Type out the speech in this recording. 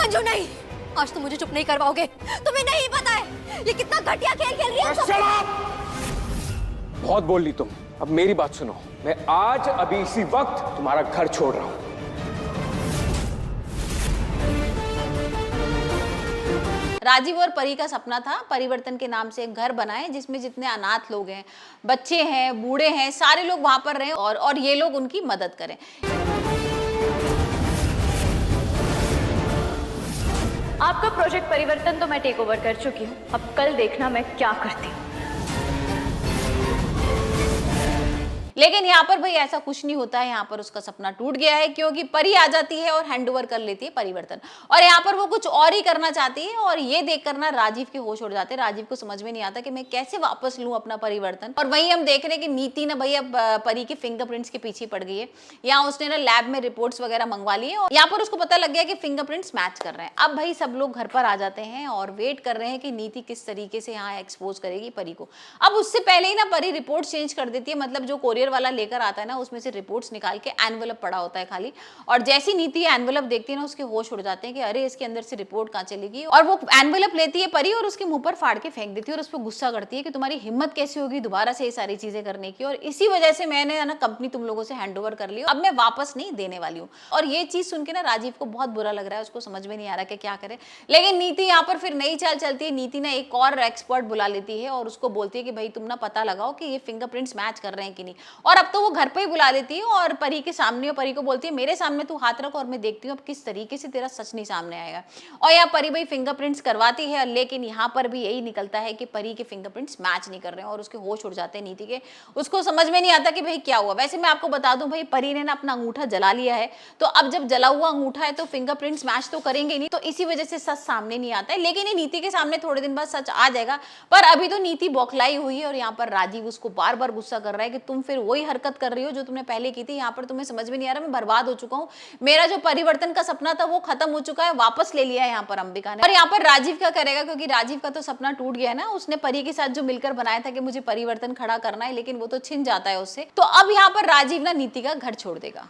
अंजू नहीं, आज तुम मुझे चुप नहीं करवाओगे। तुम्हें नहीं पता है ये कितना घटिया खेल खेल रही है। बहुत बोल ली तुम, अब मेरी बात सुनो। मैं आज अभी इसी वक्त तुम्हारा घर छोड़ रहा हूं। राजीव और परी का सपना था परिवर्तन के नाम से एक घर बनाए जिसमें जितने अनाथ लोग हैं, बच्चे हैं, बूढ़े हैं, सारे लोग वहां पर रहें और ये लोग उनकी मदद करें। आपका प्रोजेक्ट परिवर्तन तो मैं टेक ओवर कर चुकी हूँ, अब कल देखना मैं क्या करती हूँ। लेकिन यहाँ पर भाई ऐसा कुछ नहीं होता है, यहाँ पर उसका सपना टूट गया है क्योंकि परी आ जाती है और हैंड ओवर कर लेती है परिवर्तन। और यहाँ पर वो कुछ और ही करना चाहती है और ये देखकर ना राजीव के होश उड़ जाते हैं। राजीव को समझ में नहीं आता कि मैं कैसे वापस लूं अपना परिवर्तन। और वहीं हम देख रहे हैं कि नीति ना भाई अब परी के फिंगरप्रिंट्स के पीछे पड़ गई है। यहाँ उसने ना लैब में रिपोर्ट्स वगैरह मंगवा ली है और यहाँ पर उसको पता लग गया कि फिंगरप्रिंट्स मैच कर रहे हैं। अब भाई सब लोग घर पर आ जाते हैं और वेट कर रहे हैं कि नीति किस तरीके से यहाँ एक्सपोज करेगी परी को। अब उससे पहले ही ना परी रिपोर्ट चेंज कर देती है, मतलब जो कोरियर वाला लेकर आता है ना उसमें से रिपोर्ट्स निकाल के एनवेलप पड़ा होता है खाली। और जैसी नीति एनवेलप देखती है ना उसके होश उड़ जाते हैं कि अरे इसके अंदर से रिपोर्ट कहाँ चलेगी। और वो एनवेलप लेती है परी और उसके मुंह पर फाड़ के फेंक देती है और उस पर गुस्सा करती है कि तुम्हारी हिम्मत कैसी होगी दोबारा से ये सारी चीजें करने की, और इसी वजह से मैंने ना कंपनी तुम लोगों से हैंड ओवर कर ली, अब मैं वापस नहीं देने वाली हूँ। और ये चीज सुन के ना राजीव को बहुत बुरा लग रहा है, उसको समझ में नहीं आ रहा कि क्या करे। लेकिन नीति यहाँ पर फिर नई चाल चलती है। नीति ना एक और एक्सपर्ट बुला लेती है और उसको बोलती है कि भाई तुम ना पता लगाओ कि ये फिंगरप्रिंट्स मैच कर रहे हैं कि नहीं। और अब तो वो घर पे ही बुला लेती है और परी के सामने, परी को बोलती है मेरे सामने तू हाथ रख और मैं देखती हूँ अब किस तरीके से तेरा सच नहीं सामने आएगा। और यहाँ परी भाई फिंगरप्रिंट्स करवाती है, लेकिन यहाँ पर भी यही निकलता है कि परी के फिंगरप्रिंट्स मैच नहीं कर रहे हैं और उसके होश उड़ जाते हैं नीति के। उसको समझ में नहीं आता कि भाई क्या हुआ। वैसे मैं आपको बता दूं भाई परी ने ना अपना अंगूठा जला लिया है, तो अब जब जला हुआ अंगूठा है तो फिंगरप्रिंट्स मैच तो करेंगे नहीं, तो इसी वजह से सच सामने नहीं आता है। लेकिन ये नीति के सामने थोड़े दिन बाद सच आ जाएगा, पर अभी तो नीति बौखलाई हुई है और यहाँ पर राजीव उसको बार बार गुस्सा कर रहा है कि तुम फिर वही हरकत कर रही हो जो तुमने पहले की थी। यहाँ पर तुम्हें समझ में नहीं आ रहा, मैं बर्बाद हो चुका हूँ, मेरा जो परिवर्तन का सपना था वो खत्म हो चुका है, वापस ले लिया है यहाँ पर अंबिका ने। और यहाँ पर राजीव क्या करेगा, क्योंकि राजीव का तो सपना टूट गया है ना, उसने परी के साथ जो मिलकर बनाया था कि मुझे परिवर्तन खड़ा करना है, लेकिन वो तो छिन जाता है उससे। तो अब यहाँ पर राजीव ना नीति का घर छोड़ देगा।